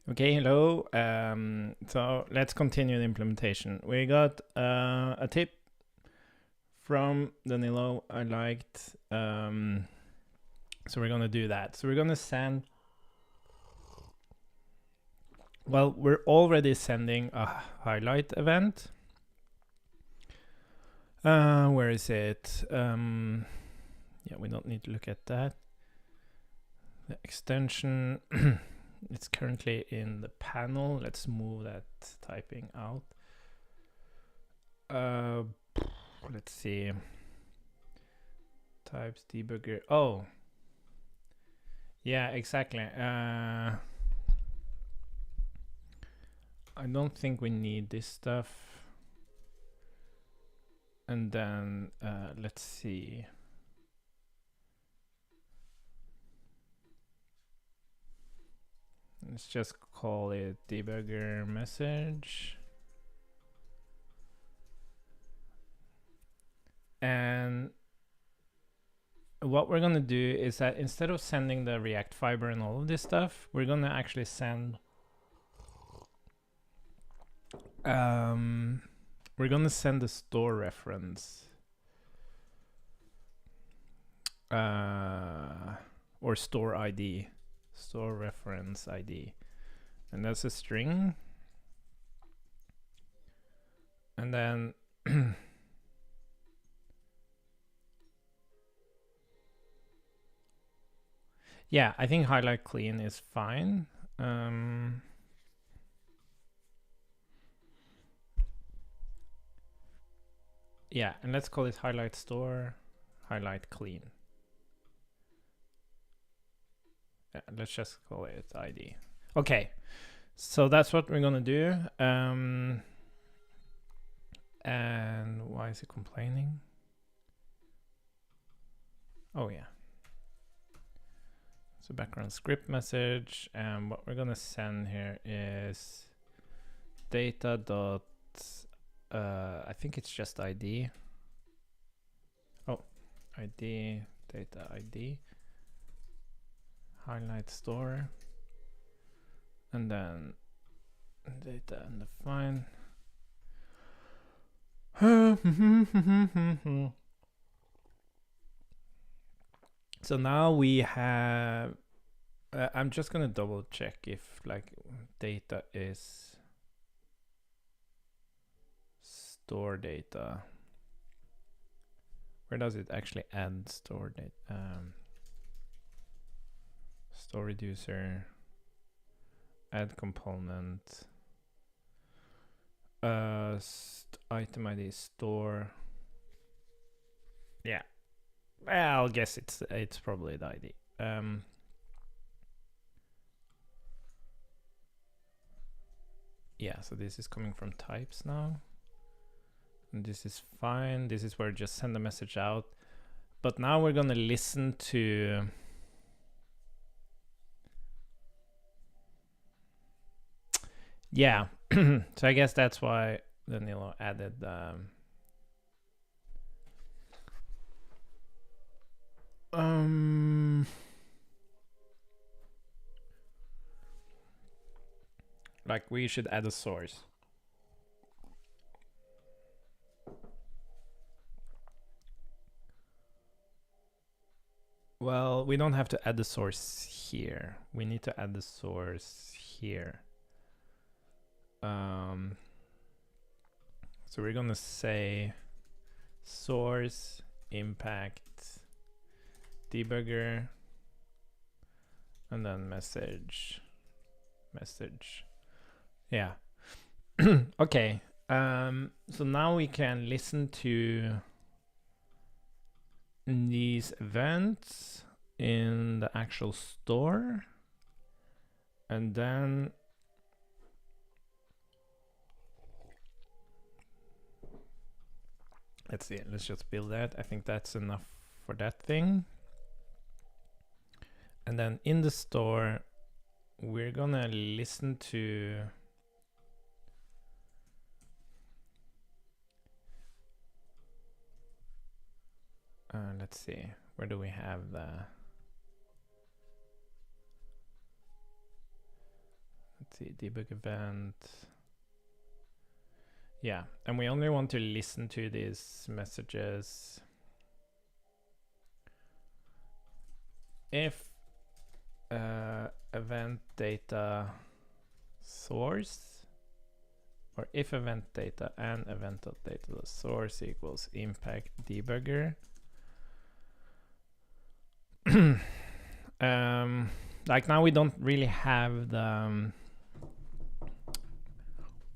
Okay, hello. So let's continue the implementation. We got a tip from Danilo I liked. So we're gonna do that. So we're gonna send. Well, we're already sending a highlight event. Where is it? Yeah, we don't need to look at that. The extension. It's currently in the panel. Let's move that typing out. Let's see. Types debugger. Oh, yeah, exactly. I don't think we need this stuff. And then let's see. Let's just call it debugger message. And what we're gonna do is that instead of sending the React fiber and all of this stuff, we're gonna actually send we're gonna send the store reference or store ID, store reference ID, and that's a string. And then yeah, I think highlight clean is fine. Yeah, and let's call it highlight store, highlight clean. Yeah, let's just call it ID. Okay, so that's what we're gonna do. And why is it complaining? Oh yeah. So background script message, and what we're gonna send here is data dot. I think it's just ID. Oh, ID, data ID, highlight store, and then data undefined. So now we have. I'm just gonna double check if like data is store data. Where does it actually add store data? Store reducer, add component, item ID store. Yeah, well, I'll guess it's probably the ID. Yeah, so this is coming from types now. And this is fine. This is where just send a message out. But now we're gonna listen to yeah. So I guess that's why Danilo added like we should add a source. Well, we don't have to add the source here. We need to add the source here. So we're gonna say source impact debugger and then message. Yeah. Okay. So now we can listen to these events in the actual store, and then let's see, let's just build that. I think that's enough for that thing. And then in the store, we're gonna listen to let's see, where do we have the Let's see, debug event. Yeah, and we only want to listen to these messages if event data source, or if event data and event.data source equals impact debugger. Like now we don't really have the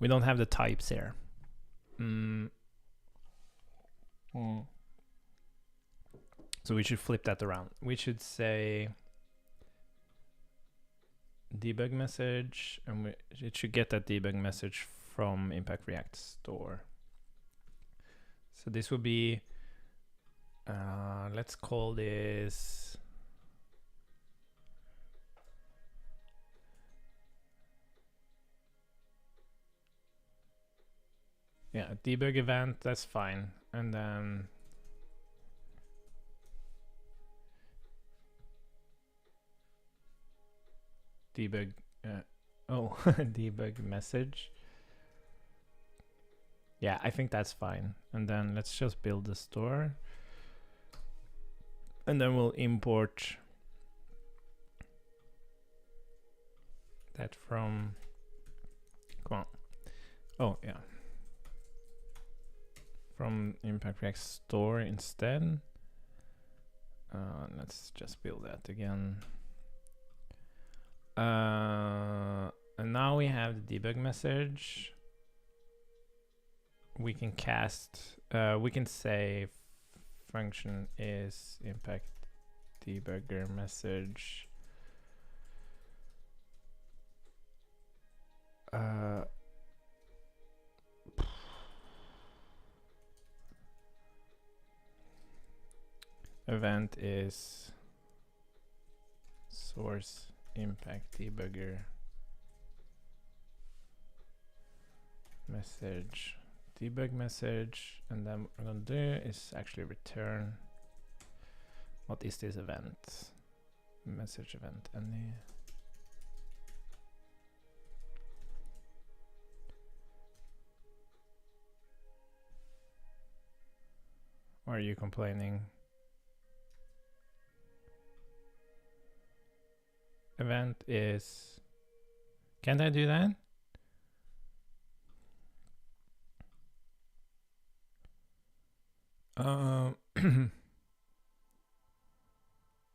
we don't have the types here. So we should flip that around. We should say debug message, and it should get that debug message from Impact React store. So this will be, let's call this debug event. That's fine. And then debug debug message. Yeah, I think that's fine. And then let's just build the store, and then we'll import that from, come on, from Impact React store instead. Let's just build that again. And now we have the debug message. We can we can say function is impact debugger message. Event is source impact debugger message debug message, and then what we're gonna do is actually return what is this event, message event any. Why are you complaining? Event is, can't I do that?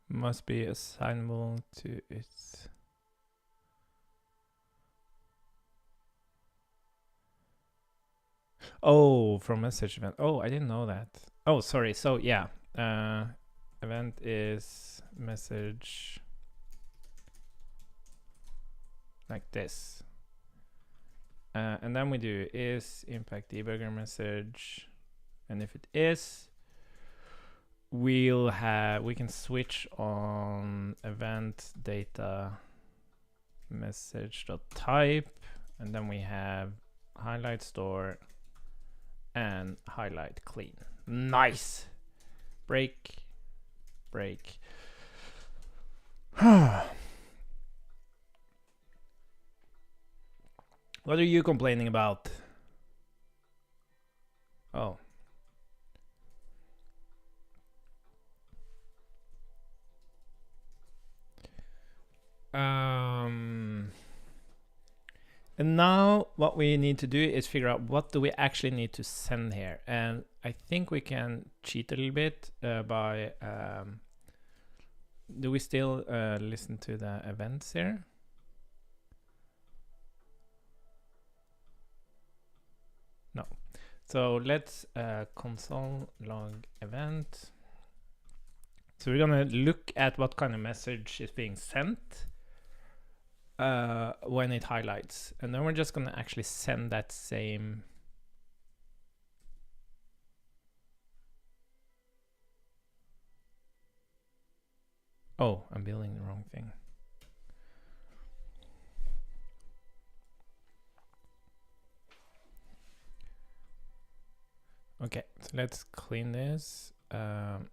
Must be assignable to its. Oh, from message event. Oh, I didn't know that. Oh, sorry. So yeah, event is message like this. And then we do is impact debugger message. And if it is, we can switch on event data message.type, and then we have highlight store and highlight clean. Nice. Break. What are you complaining about? Oh. And now what we need to do is figure out what do we actually need to send here. And I think we can cheat a little bit by, do we still listen to the events here? No. So let's console log event. So we're gonna look at what kind of message is being sent when it highlights, and then we're just gonna actually send that same. Oh, I'm building the wrong thing. Okay, so let's clean this. And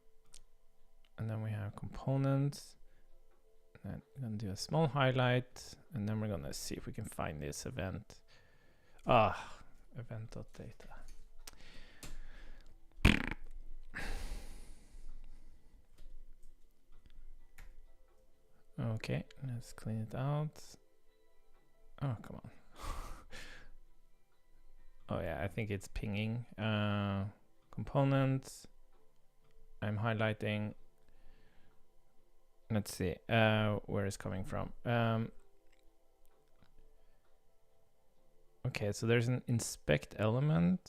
then we have components. And we're gonna do a small highlight, and then we're gonna see if we can find this event. Event.data. Okay, let's clean it out. Oh, come on. Oh yeah, I think it's pinging. Components. I'm highlighting. Let's see where it's coming from. Okay, so there's an inspect element.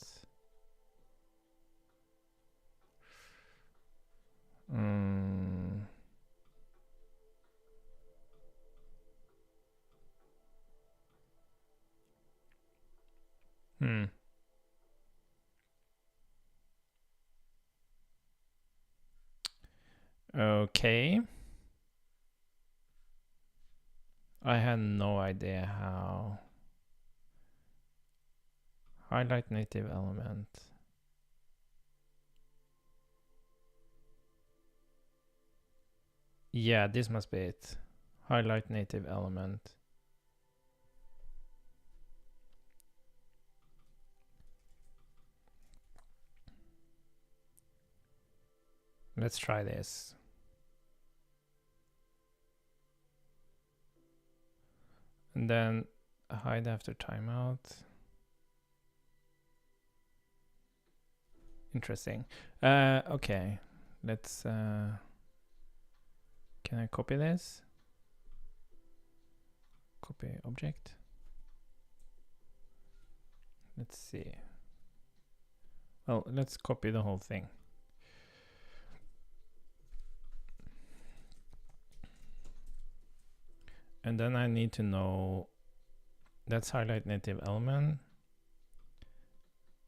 Okay. I had no idea how. Highlight native element. Yeah, this must be it. Highlight native element. Let's try this. And then hide after timeout. Interesting. Okay, let's. Can I copy this? Copy object. Let's see. Well, let's copy the whole thing. And then I need to know that's highlight native element.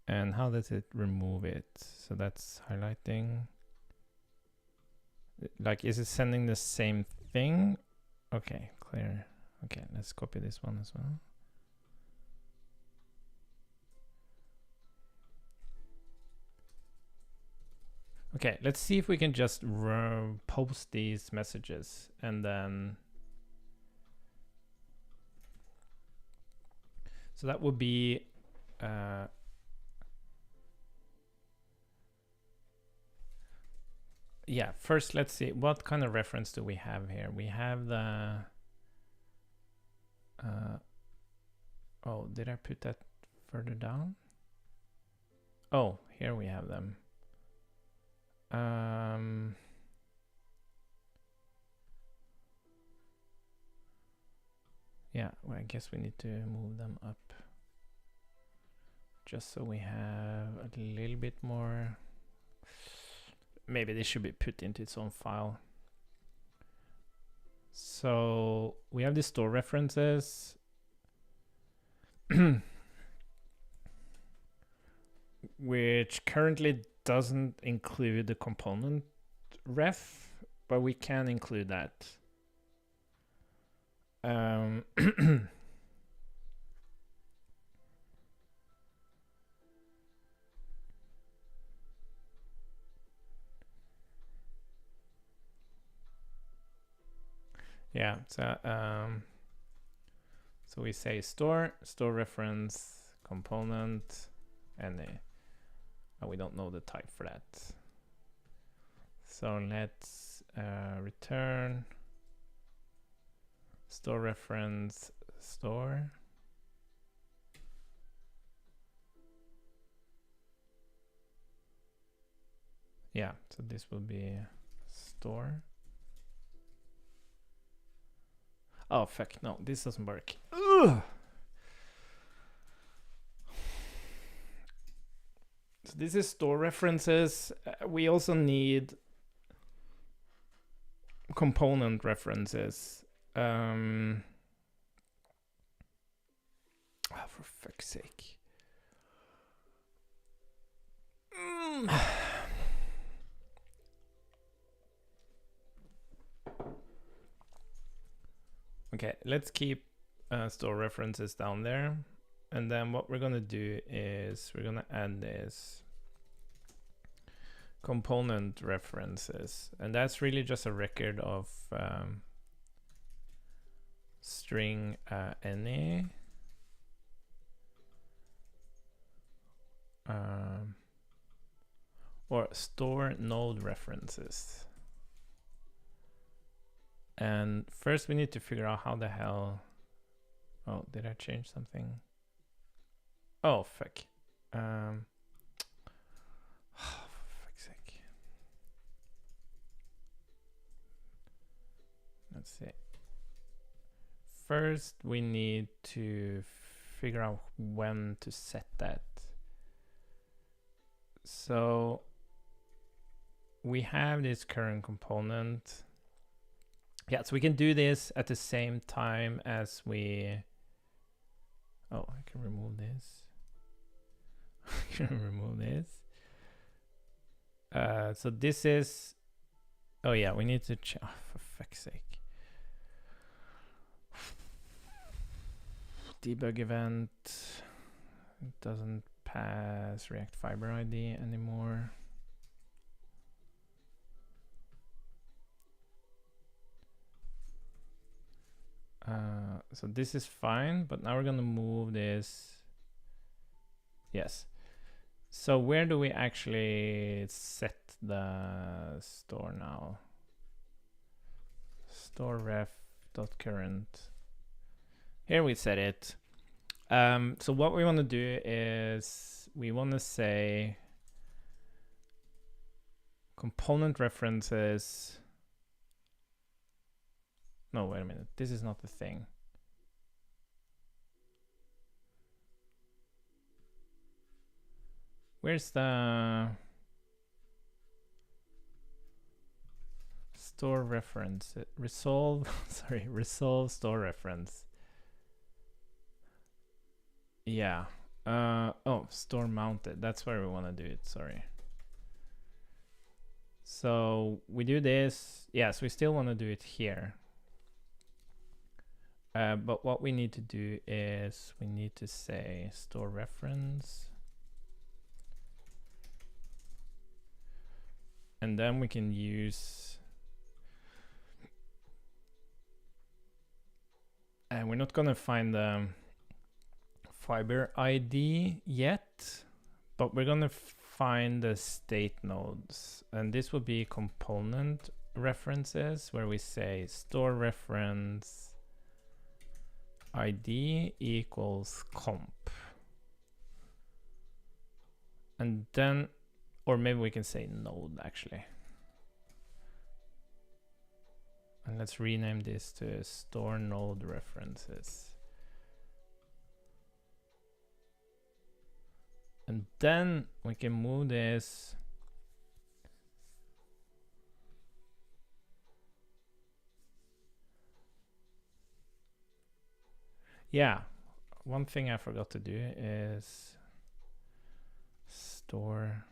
And how does it remove it? So that's highlighting. Like, is it sending the same thing? Okay, clear. Okay, let's copy this one as well. Okay, let's see if we can just post these messages and then. So that would be. Yeah, first let's see what kind of reference do we have here. We have the oh, did I put that further down? Oh, here we have them. Yeah, well, I guess we need to move them up just so we have a little bit more. Maybe this should be put into its own file. So we have the store references. Which currently doesn't include the component ref, but we can include that. Yeah, so we say store reference, component, and we don't know the type for that. So let's return store reference store. Yeah, so this will be store. Oh, fuck, no, this doesn't work. Ugh. So this is store references. We also need component references. Oh, for fuck's sake. Okay, let's keep store references down there. And then what we're gonna do is we're gonna add this component references. And that's really just a record of string any. Or store node references. And first we need to figure out how the hell. Oh, did I change something? Oh, fuck. For fuck's sake. Let's see. First, we need to figure out when to set that. So we have this current component. Yeah, so we can do this at the same time as we... Oh, I can remove this. I can remove this. So this is... Oh yeah, we need to... Oh, for fuck's sake. Debug event. It doesn't pass React Fiber ID anymore. So this is fine, but now we're gonna move this. Yes. So where do we actually set the store now? Store ref.current. Here we set it. So what we want to do is we want to say component references. No, wait a minute. This is not the thing. Where's the store reference? Resolve, sorry, resolve store reference. Yeah. Oh, store mounted. That's where we want to do it. Sorry. So we do this. Yes, we still want to do it here. But what we need to do is we need to say store reference. And then we can use... And we're not going to find the fiber ID yet, but we're going to find the state nodes. And this will be component references where we say store reference ID equals comp. And then, or maybe we can say node actually. And let's rename this to store node references. And then we can move this. Yeah, one thing I forgot to do is store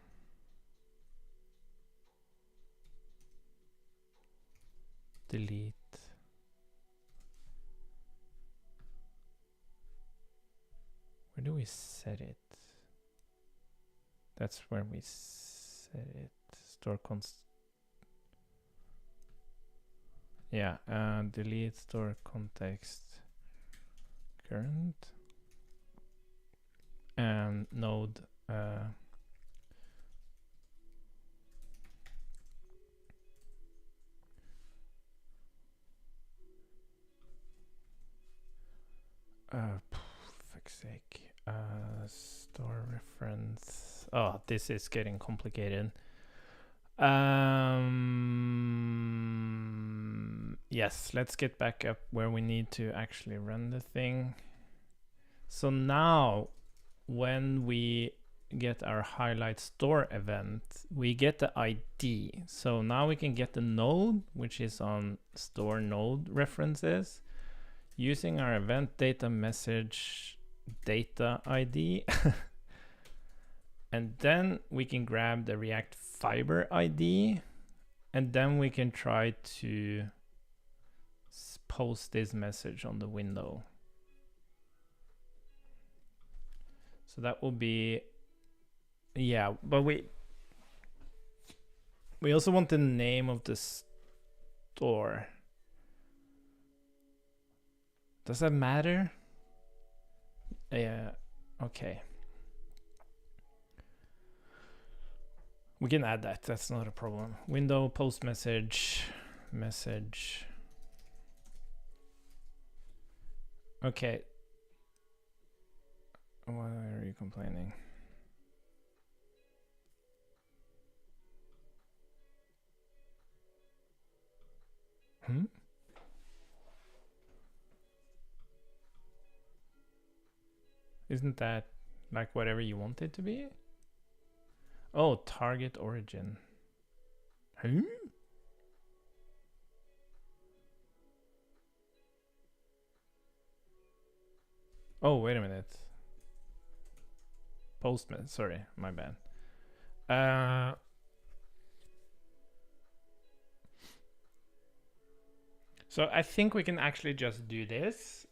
delete. Where do we set it? That's where we set it. Store const. Yeah, delete store context current and node. Fuck's sake. Store reference. Oh, this is getting complicated. Yes, let's get back up where we need to actually run the thing. So now when we get our highlight store event, we get the ID. So now we can get the node, which is on store node references, using our event data message data ID. And then we can grab the React Fiber ID, and then we can try to post this message on the window. So that will be, yeah, but we also want the name of the store. Does that matter? Yeah, okay. We can add that, that's not a problem. Window, post message, message. Okay. Why are you complaining? Hmm? Isn't that like whatever you want it to be? Oh, target origin. Hmm? Oh, wait a minute. Postman, sorry, my bad. So I think we can actually just do this.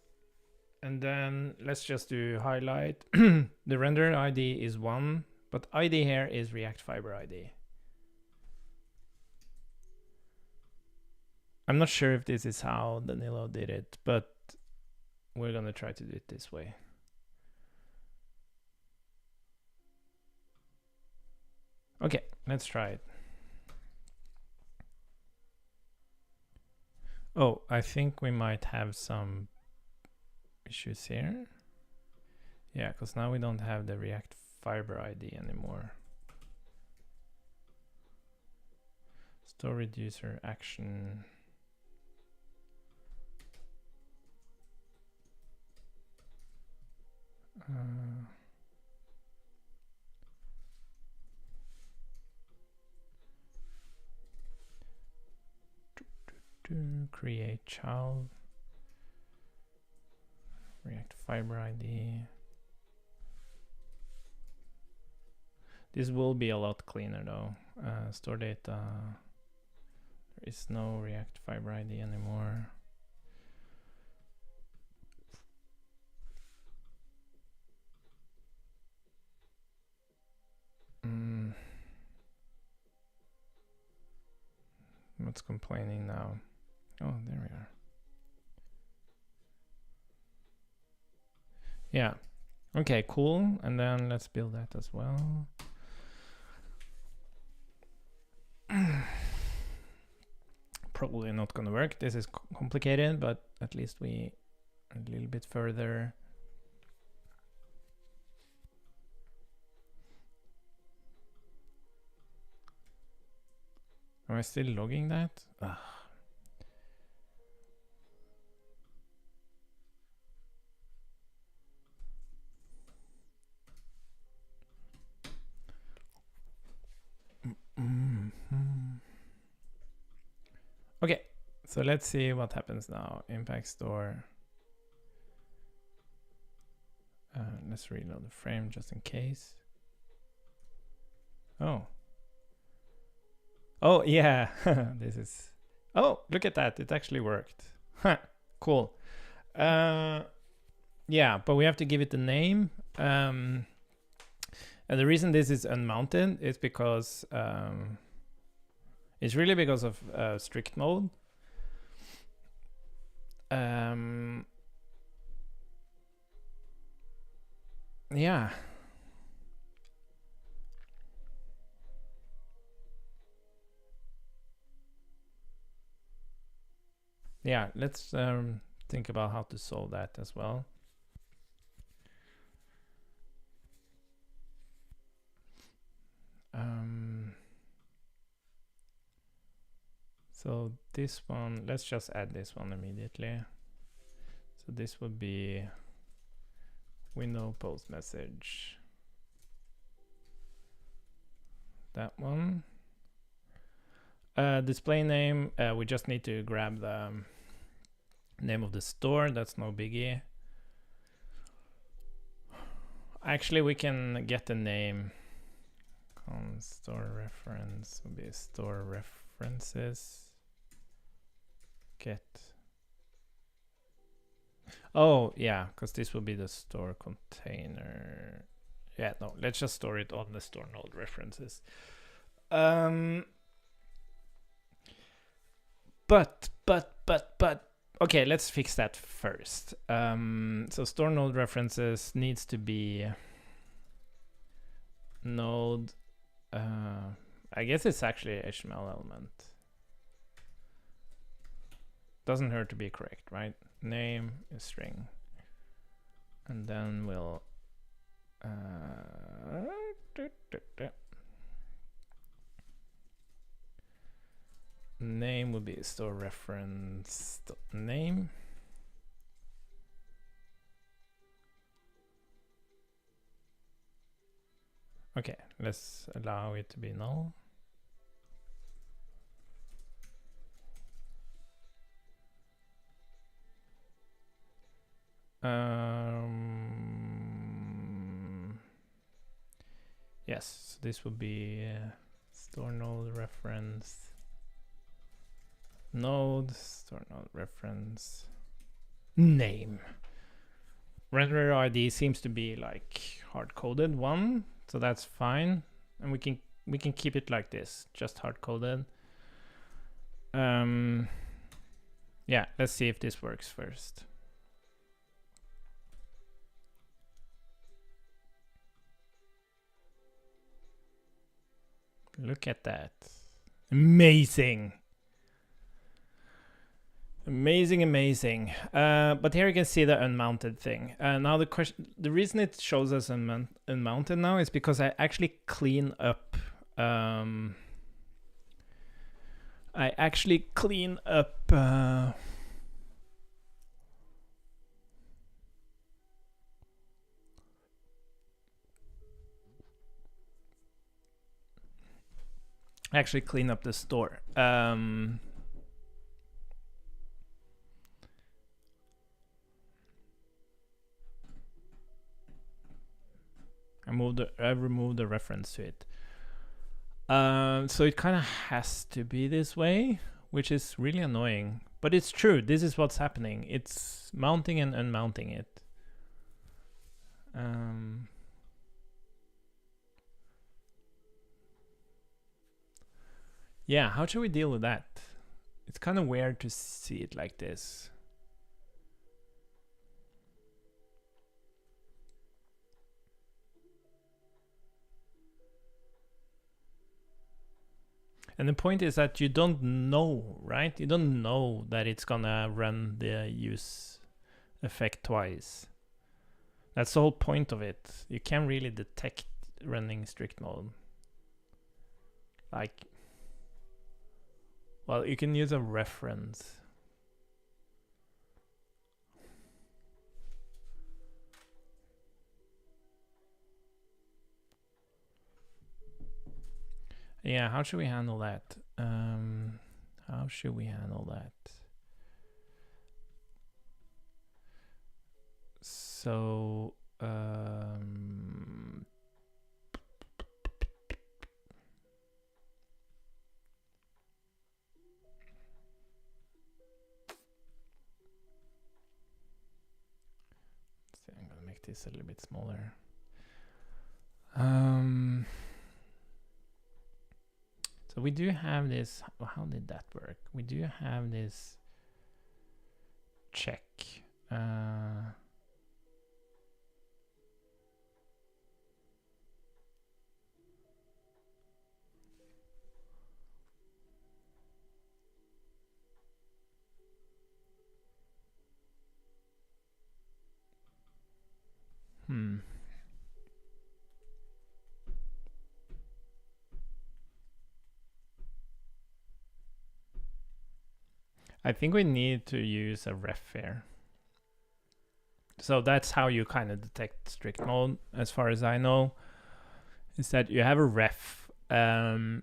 And then let's just do highlight. The render ID is 1, but ID here is React Fiber ID. I'm not sure if this is how Danilo did it, but we're gonna try to do it this way. Okay, let's try it. Oh, I think we might have some issues here. Yeah, because now we don't have the React Fiber ID anymore. Store reducer action. To create child. React Fiber ID. This will be a lot cleaner though. Store data. There is no React Fiber ID anymore. What's complaining now? Oh, there we are. Yeah. Okay, cool. And then let's build that as well. Probably not gonna work. This is complicated, but at least we a little bit further. Am I still logging that? Ugh. Okay, so let's see what happens now. Impact store. Let's reload the frame just in case. Oh. Oh, yeah. This is... Oh, look at that. It actually worked. Cool. Yeah, but we have to give it a name. And the reason this is unmounted is because... it's really because of strict mode. Yeah. Yeah, let's think about how to solve that as well. So this one, let's just add this one immediately. So this would be window post message. That one. Display name, we just need to grab the name of the store. That's no biggie. Actually, we can get the name. Store reference will be store references. Get. Oh, yeah, because this will be the store container. Yeah, no, let's just store it on the store node references. But, Okay, let's fix that first. So store node references needs to be node. I guess it's actually a HTML element. Doesn't hurt to be correct, right? Name is string, and then we'll name will be store reference name. Okay, let's allow it to be null. Yes, so this will be store node reference node, store node reference name. Renderer ID seems to be like hard-coded 1, so that's fine, and we can keep it like this, just hard-coded. Yeah, let's see if this works first. Look at that. Amazing. Amazing. But here you can see the unmounted thing. Now the reason it shows us unmounted now is because I actually clean up. Actually clean up the store. I removed the reference to it. So it kind of has to be this way, which is really annoying. But it's true. This is what's happening. It's mounting and unmounting it. Yeah, how should we deal with that? It's kind of weird to see it like this. And the point is that you don't know, right? You don't know that it's gonna run the use effect twice. That's the whole point of it. You can't really detect running strict mode. Like, well, you can use a reference. Yeah, how should we handle that? How should we handle that? So, I'm gonna make this a little bit smaller. So we do have this. How did that work? We do have this check. I think we need to use a ref here. So that's how you kind of detect strict mode, as far as I know, is that you have a ref, and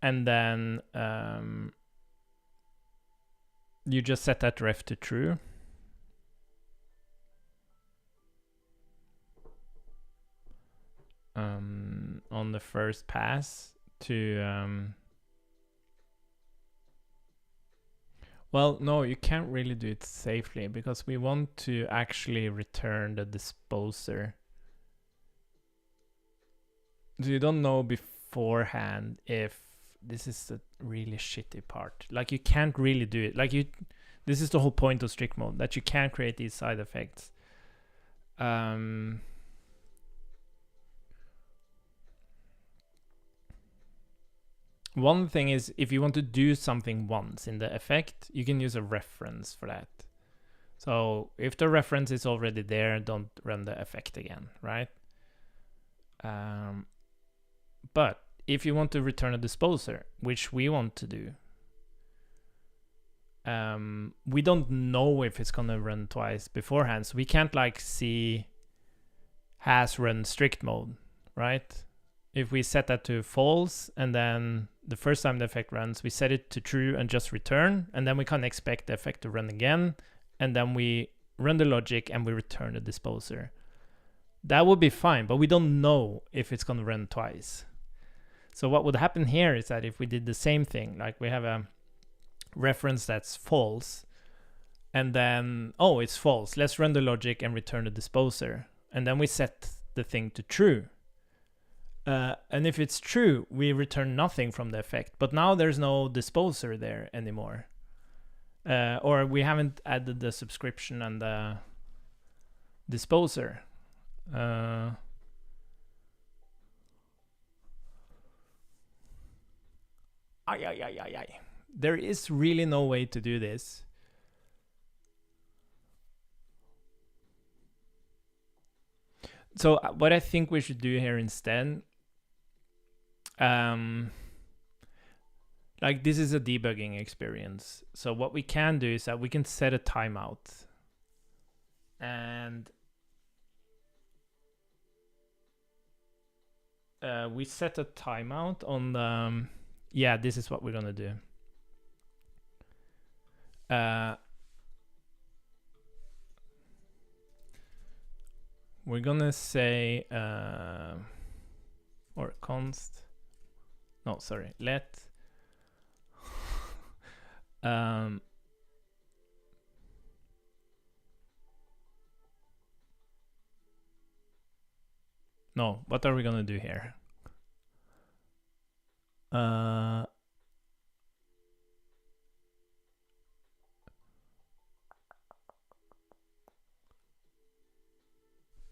then you just set that ref to true. On the first pass to well, no, you can't really do it safely because we want to actually return the disposer. So you don't know beforehand if this is the really shitty part. Like, you can't really do it. Like, This is the whole point of strict mode, that you can create these side effects. One thing is, if you want to do something once in the effect, you can use a reference for that. So if the reference is already there, don't run the effect again, right? But if you want to return a disposer, which we want to do, we don't know if it's gonna run twice beforehand, so we can't like see has run strict mode, right? If we set that to false, and then the first time the effect runs, we set it to true and just return, and then we can't expect the effect to run again, and then we run the logic and we return the disposer. That would be fine, but we don't know if it's gonna run twice. So what would happen here is that if we did the same thing, like we have a reference that's false, and then, oh, it's false, let's run the logic and return the disposer, and then we set the thing to true. And if it's true, we return nothing from the effect, but now there's no disposer there anymore. Or we haven't added the subscription and the disposer. There is really no way to do this. So what I think we should do here instead, like this is a debugging experience. So what we can do is that we can set a timeout, and we set a timeout on the, yeah, this is what we're gonna do. We're gonna say, or const, no, sorry, let, no, what are we gonna do here?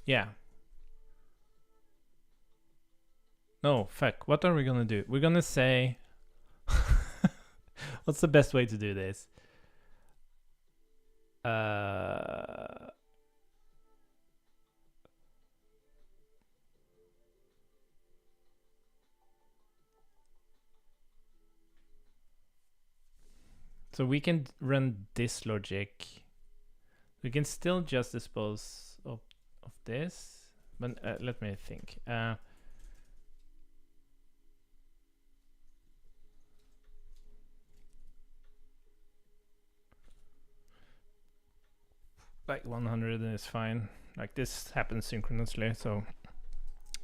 Yeah. No, fuck. What are we gonna do? We're gonna say, what's the best way to do this? So we can run this logic. We can still just dispose of this, but let me think. Like 100 is fine. Like this happens synchronously, so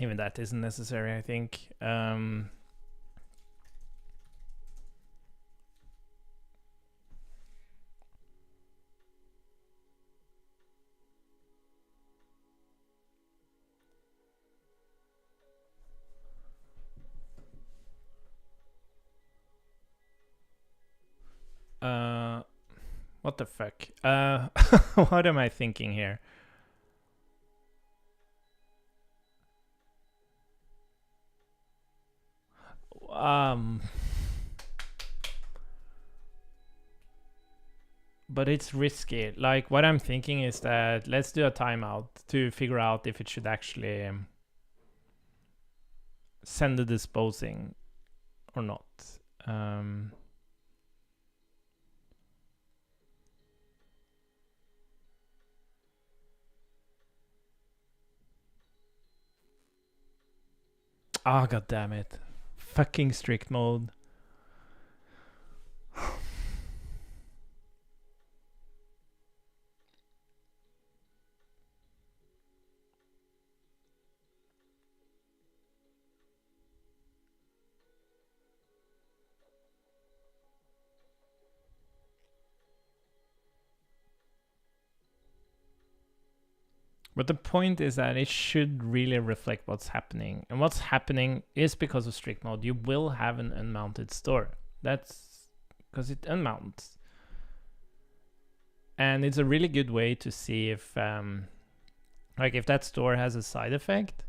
even that isn't necessary, I think. What the fuck? What am I thinking here? But it's risky. Like what I'm thinking is that let's do a timeout to figure out if it should actually send the disposing or not. Oh, god damn it. Fucking strict mode. But the point is that it should really reflect what's happening. And what's happening is because of strict mode. You will have an unmounted store. That's because it unmounts. And it's a really good way to see if like if that store has a side effect.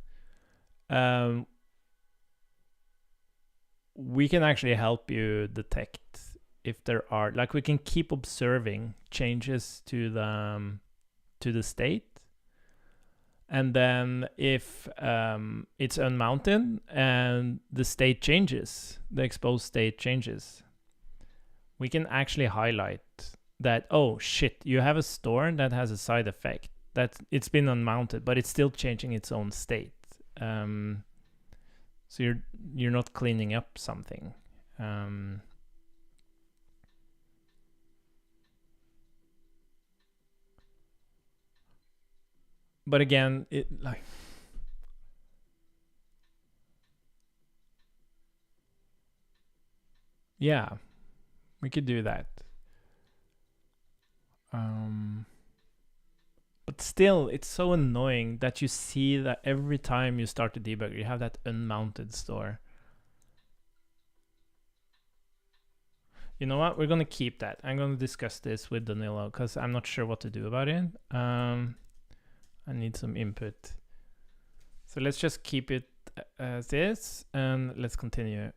We can actually help you detect if there are, like, we can keep observing changes to the state, and then if it's unmounted and the state changes, the exposed state changes, we can actually highlight that, oh shit, you have a store that has a side effect, that it's been unmounted but it's still changing its own state. So you're not cleaning up something. But again, it like yeah, we could do that. But still, it's so annoying that you see that every time you start the debugger, you have that unmounted store. You know what? We're going to keep that. I'm going to discuss this with Danilo because I'm not sure what to do about it. I need some input. So let's just keep it as is and let's continue.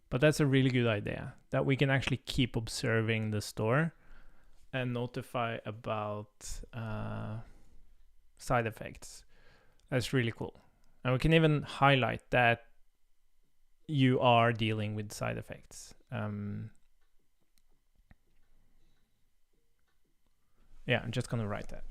But that's a really good idea, that we can actually keep observing the store and notify about side effects. That's really cool. And we can even highlight that you are dealing with side effects. Yeah, I'm just going to write that.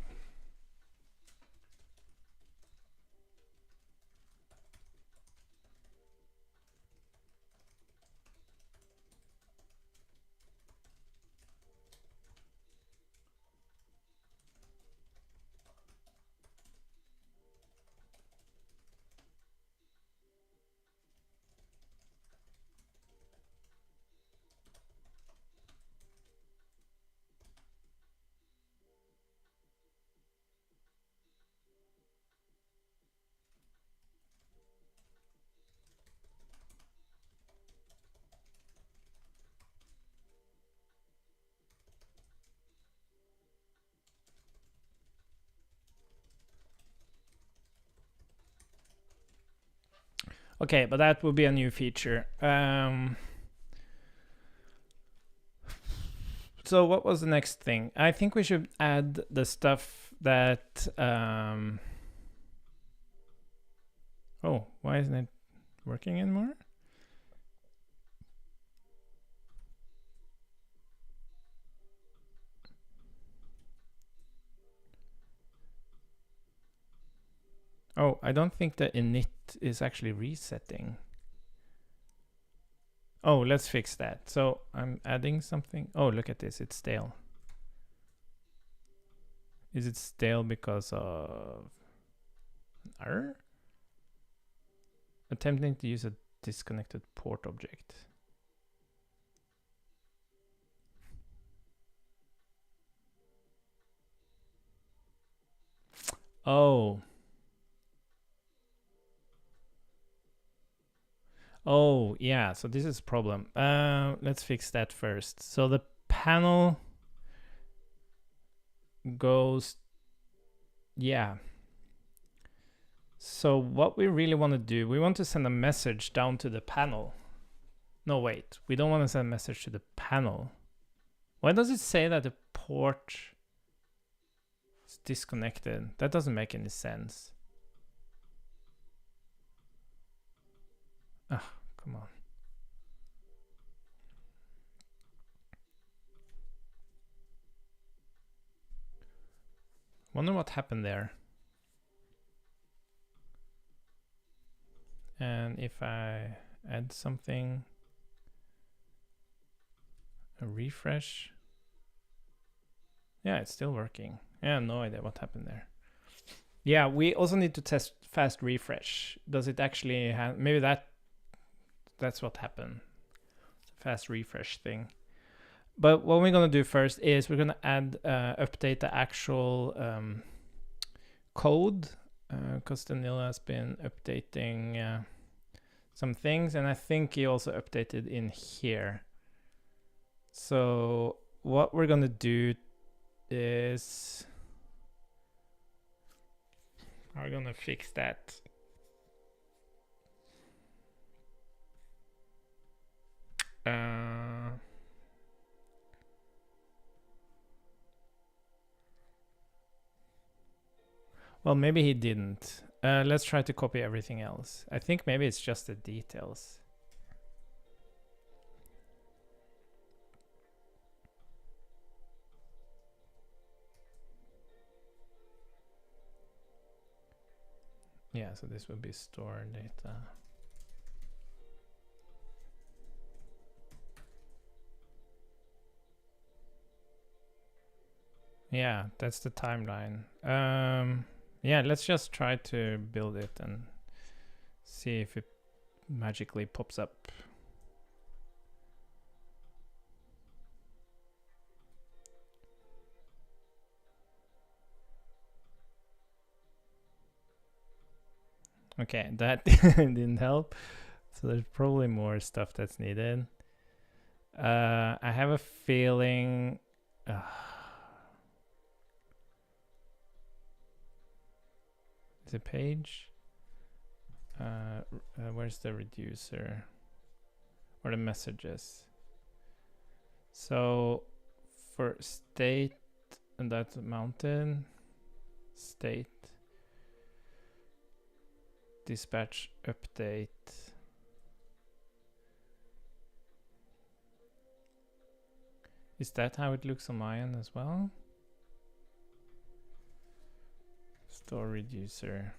Okay, but that will be a new feature. So what was the next thing? I think we should add the stuff that... Oh, why isn't it working anymore? Oh, I don't think the init is actually resetting. Oh, let's fix that. So I'm adding something. Oh, look at this. It's stale. Is it stale because of an error? Attempting to use a disconnected port object. Oh. Oh, yeah, so this is a problem. Let's fix that first. So the panel goes, yeah. So what we really want to do, we want to send a message down to the panel. No, wait, we don't want to send a message to the panel. Why does it say that the port is disconnected? That doesn't make any sense. Ah, come on. Wonder what happened there. And if I add something, a refresh. Yeah, it's still working. Yeah, no idea what happened there. Yeah, we also need to test fast refresh. Does it actually have, maybe that's what happened. It's a fast refresh thing. But what we're gonna do first is we're gonna add, update the actual code, because Danilo has been updating some things, and I think he also updated in here. So what we're gonna do is we're gonna fix that. Well, maybe he didn't. Let's try to copy everything else. I think maybe it's just the details. Yeah, so this would be store data. Yeah, that's the timeline. Yeah, let's just try to build it and see if it magically pops up. Okay, that didn't help. So there's probably more stuff that's needed. I have a feeling... the page? Where's the reducer? Or the messages? So for state, and that's mountain, state, dispatch, update. Is that how it looks on my end as well? Store reducer.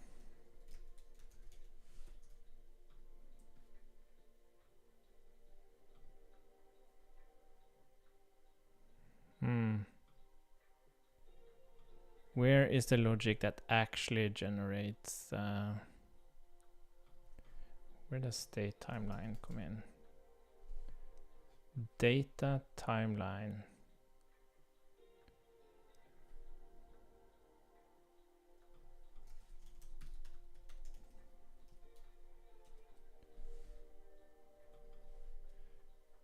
Where is the logic that actually generates? Where does state timeline come in? Data timeline.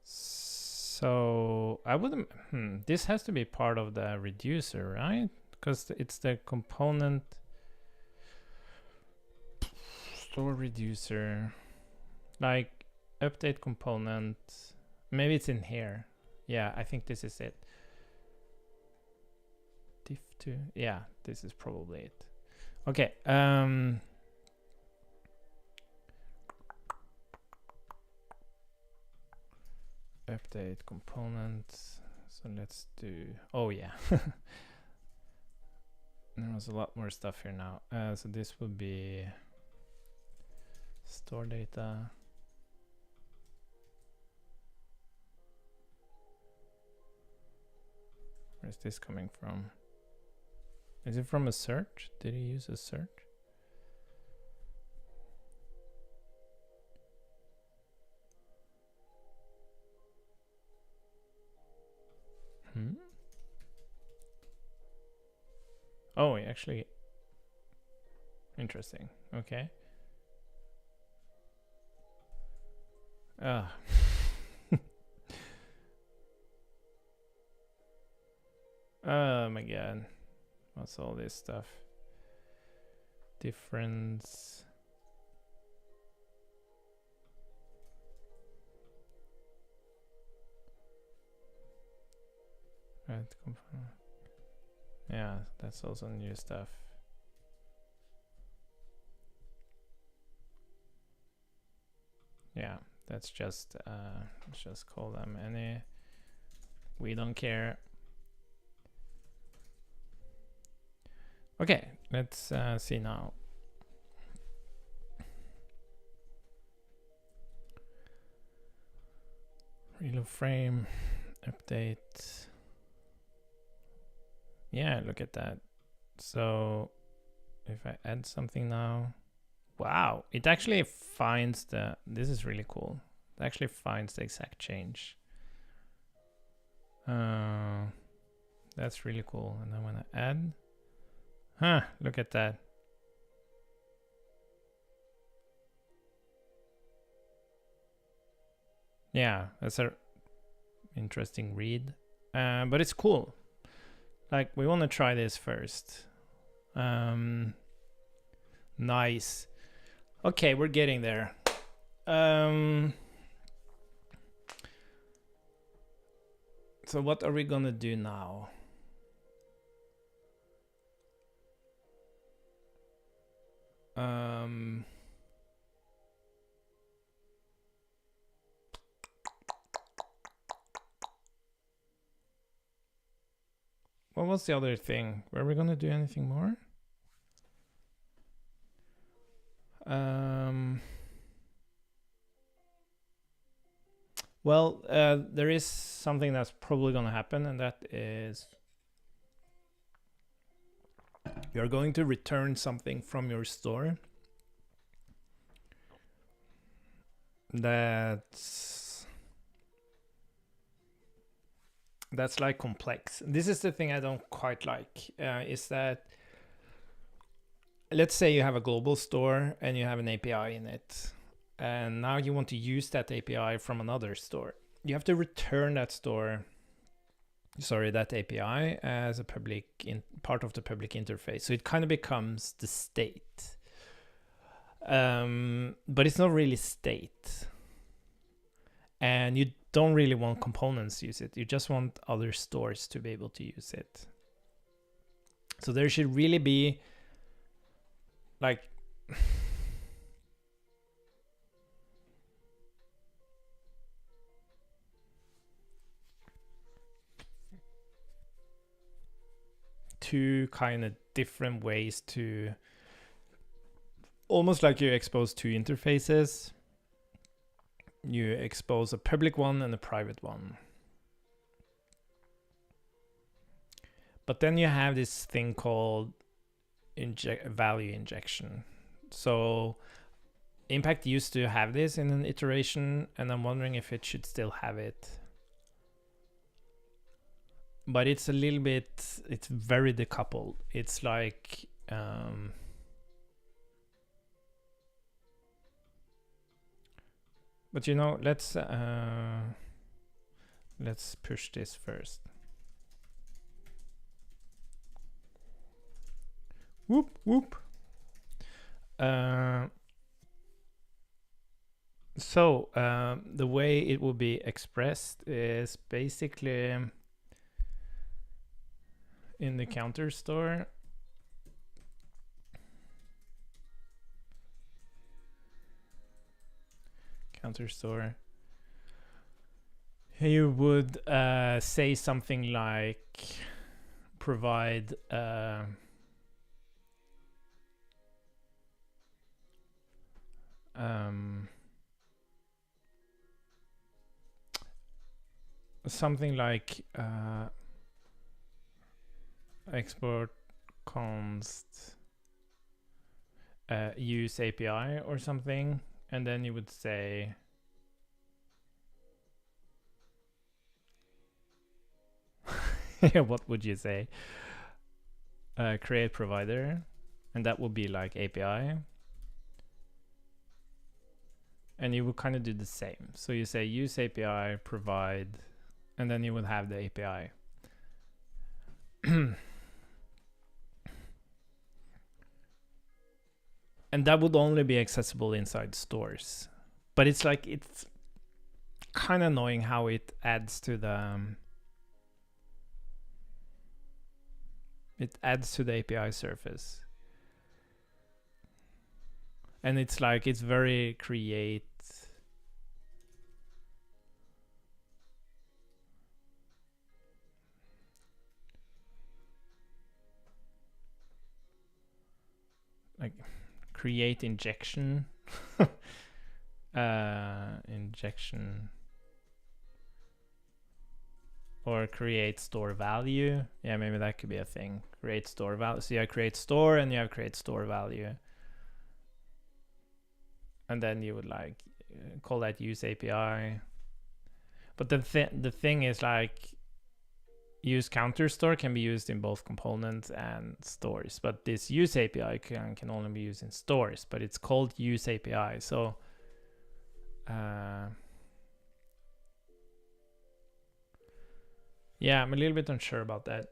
So I wouldn't. This has to be part of the reducer, right? Because it's the component. Store reducer, like update component. Maybe it's in here. Yeah, I think this is it. Diff2. Yeah, this is probably it. Okay. Update components. So let's do. Oh yeah. There was a lot more stuff here now. So this will be store data. Where's this coming from? Is it from a search? Did he use a search? Oh, actually. Interesting. Okay. Oh my god. What's all this stuff? Difference. Right, yeah, that's also new stuff. Yeah, that's just let's just call them any. We don't care. Okay, let's see now. Reload frame, update. Yeah, look at that. So if I add something now, wow, it actually finds the, this is really cool. It actually finds the exact change. That's really cool. And then when I add, look at that. Yeah, that's a interesting read. But it's cool. Like, we want to try this first. Nice. Okay, we're getting there. So what are we gonna do now? What was the other thing? Were we gonna do anything more? Well, there is something that's probably gonna happen, and that is you're going to return something from your store that's like complex. This is the thing I don't quite like, is that, let's say you have a global store and you have an API in it, and now you want to use that API from another store. You have to return that that API as a part of the public interface. So it kind of becomes the state. But it's not really state. And you don't really want components to use it. You just want other stores to be able to use it. So there should really be like two kind of different ways to, almost like you expose two interfaces. You expose a public one and a private one. But then you have this thing called value injection. So Impact used to have this in an iteration, and I'm wondering if it should still have it. But it's a little bit, it's very decoupled. It's like, but you know, let's push this first. Whoop, whoop. So the way it will be expressed is basically in the counter store. You would say something like provide something like export const use API or something, and then you would say what would you say? Create provider, and that would be like API. And you would kind of do the same. So you say use API, provide, and then you would have the API. And that would only be accessible inside stores. But it's like, it's kind of annoying how it adds to the API surface. And it's like, it's very create. Like create injection. Injection. Or create store value. Yeah, maybe that could be a thing. Create store value. So you have create store and you have create store value. And then you would like call that use API. But the thing is, like, use counter store can be used in both components and stores, but this use API can only be used in stores, but it's called use API. So Yeah, I'm a little bit unsure about that.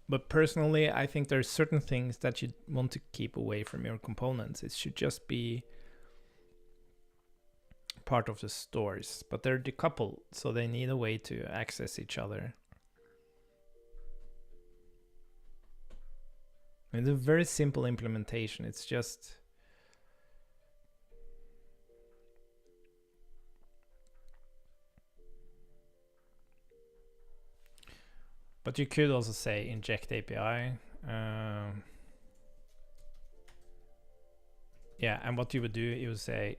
But personally, I think there's certain things that you want to keep away from your components. It should just be part of the stores, but they're decoupled, so they need a way to access each other. It's a very simple implementation. It's just but you could also say inject API. Yeah, and what you would do, you would say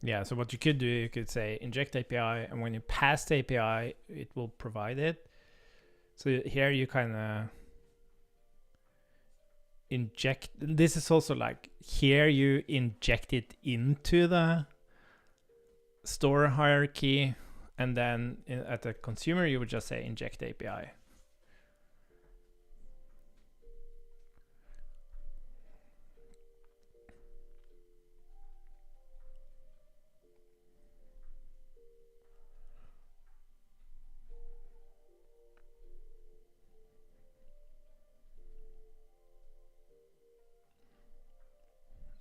yeah, so what you could do, you could say inject API, and when you pass the API, it will provide it. So here you kind of inject. This is also like here you inject it into the store hierarchy, and then at the consumer, you would just say inject API.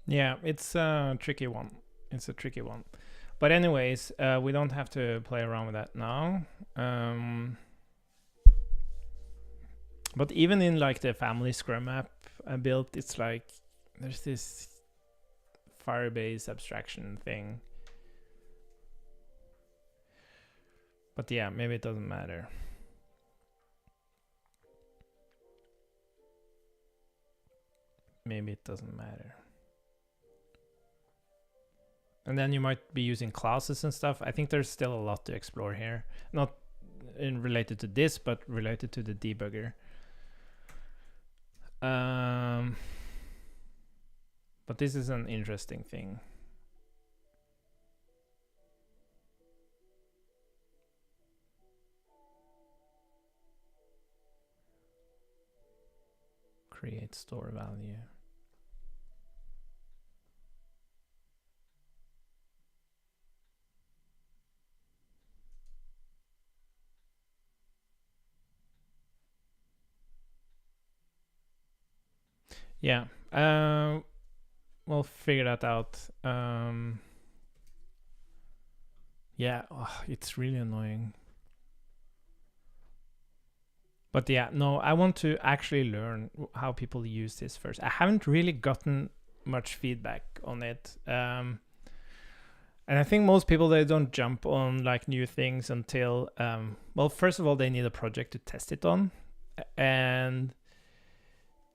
Yeah, it's a tricky one. It's a tricky one. But anyways, we don't have to play around with that now. But even in like the family Scrum app I built, it's like there's this Firebase abstraction thing. But yeah, maybe it doesn't matter. Maybe it doesn't matter. And then you might be using classes and stuff. I think there's still a lot to explore here. Not related to this, but related to the debugger. But this is an interesting thing. Create store value. Yeah, we'll figure that out. Yeah, it's really annoying. But yeah, no, I want to actually learn how people use this first. I haven't really gotten much feedback on it. And I think most people, they don't jump on like new things until, well, first of all, they need a project to test it on. And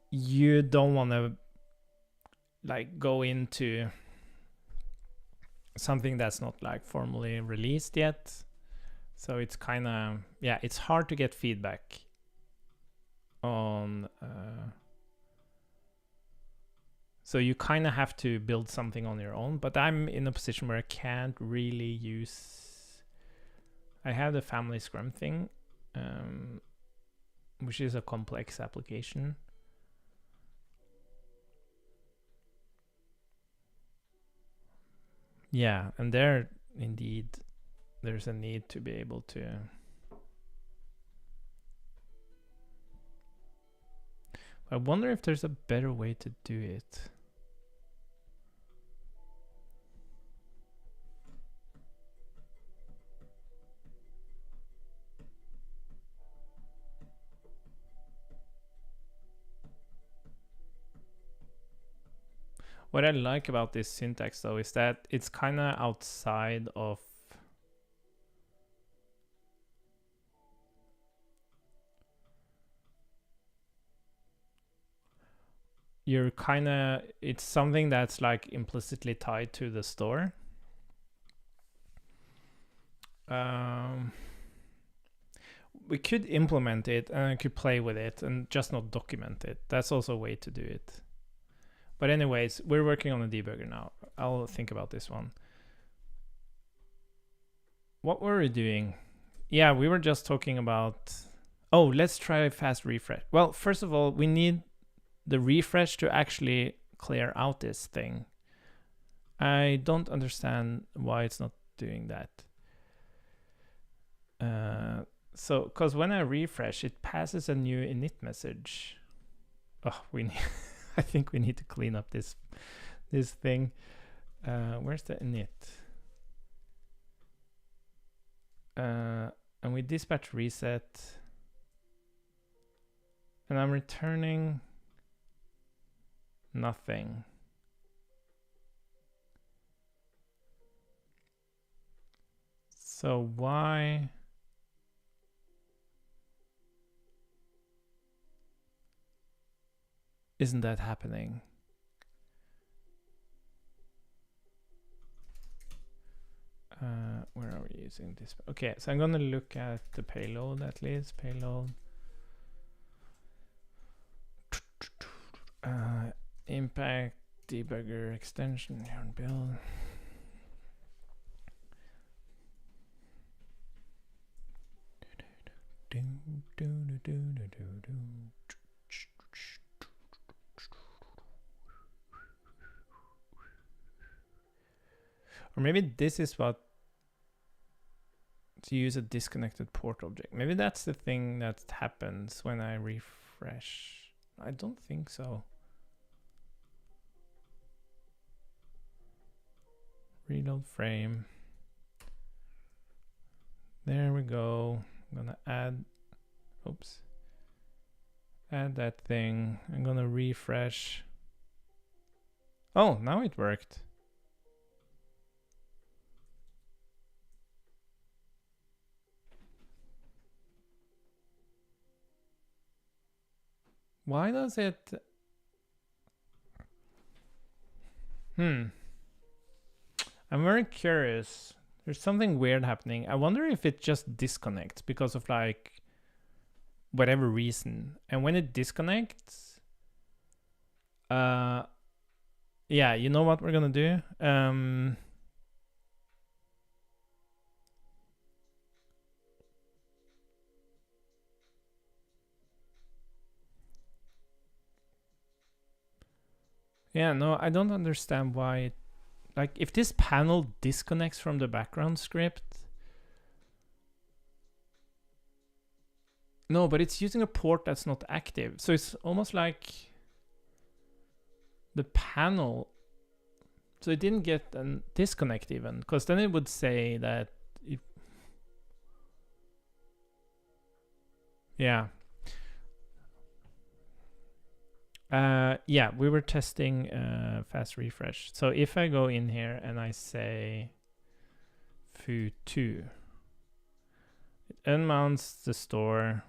you don't want to like go into something that's not like formally released yet. So it's kind of, yeah, it's hard to get feedback on, so you kind of have to build something on your own, but I'm in a position where I can't really use, I have the family Scrum thing, which is a complex application. Yeah, and there indeed there's a need to be able to I wonder if there's a better way to do it. What I like about this syntax though is that it's kind of outside of you're kind of, it's something that's like implicitly tied to the store. We could implement it and I could play with it and just not document it. That's also a way to do it. But anyways, we're working on a debugger now. I'll think about this one. What were we doing? Yeah, we were just talking about, oh, let's try a fast refresh. Well, first of all, we need the refresh to actually clear out this thing. I don't understand why it's not doing that. So, because when I refresh, it passes a new init message. Oh, we need I think we need to clean up this thing. Where's the init? And we dispatch reset. And I'm returning nothing. So why? Isn't that happening? Where are we using this? Okay, so I'm gonna look at the payload at least. Payload. Impact debugger extension here on build. Or maybe this is what to use a disconnected port object. Maybe that's the thing that happens when I refresh. I don't think so. Reload frame. There we go. I'm gonna add, oops. Add that thing. I'm gonna refresh. Oh, now it worked. Why does it? I'm very curious. There's something weird happening. I wonder if it just disconnects because of like whatever reason. And when it disconnects, yeah, you know what we're gonna do? Yeah, no, I don't understand why it, like if this panel disconnects from the background script. No, but it's using a port that's not active. So it's almost like the panel. So it didn't get a disconnect even, because then it would say that if, yeah. Yeah, we were testing fast refresh. So if I go in here and I say foo2, it unmounts the store.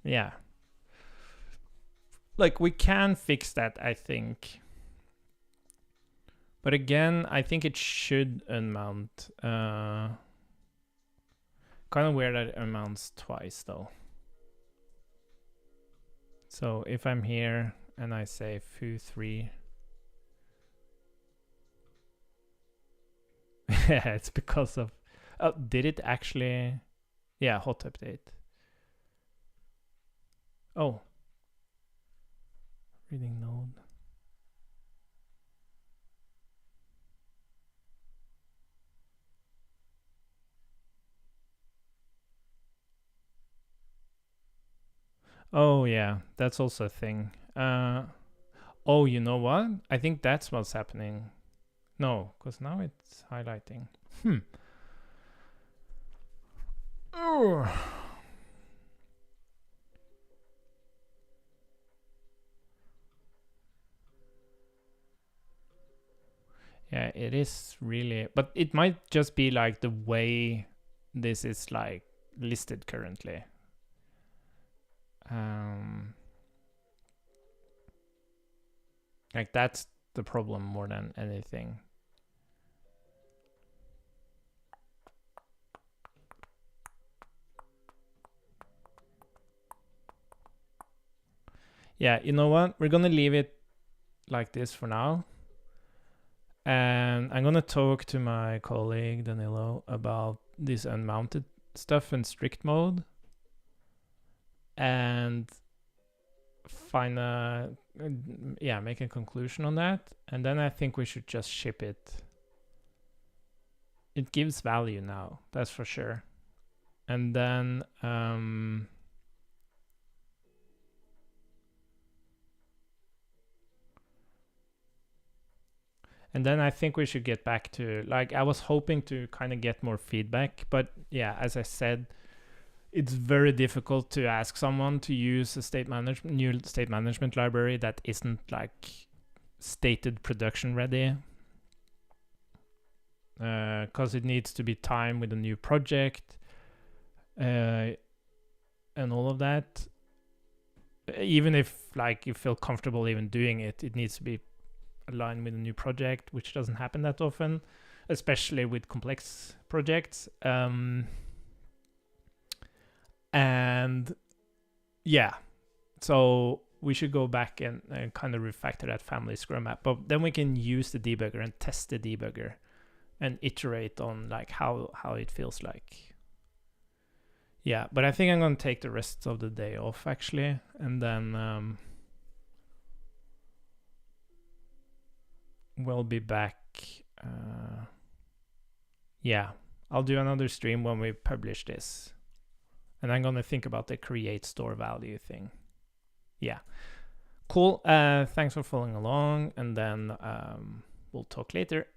Yeah. Like we can fix that, I think. But again, I think it should unmount. Kind of weird that it unmounts twice though. So if I'm here and I say foo3, yeah, it's because of, oh, did it actually, yeah, hot update. Oh, reading node. Oh yeah, that's also a thing. Oh, you know what? I think that's what's happening. No, because now it's highlighting. Oh. Yeah, it is really, but it might just be like the way this is like listed currently. Like that's the problem more than anything. Yeah, you know what? We're gonna leave it like this for now. And I'm gonna talk to my colleague Danilo about this unmounted stuff in strict mode and find a yeah, make a conclusion on that, and then I think we should just ship it. It gives value now, that's for sure. And then I think we should get back to, like, I was hoping to kind of get more feedback, but yeah, as I said, it's very difficult to ask someone to use a new state management library that isn't like stated production ready, because it needs to be timed with a new project and all of that. Even if like you feel comfortable even doing it, it needs to be aligned with a new project, which doesn't happen that often, especially with complex projects. And yeah, so we should go back and kind of refactor that family scrum map, but then we can use the debugger and test the debugger and iterate on like how it feels like. Yeah, but I think I'm gonna take the rest of the day off actually, and then we'll be back. Yeah, I'll do another stream when we publish this, and I'm gonna think about the create store value thing. Yeah, cool. Thanks for following along, and then we'll talk later.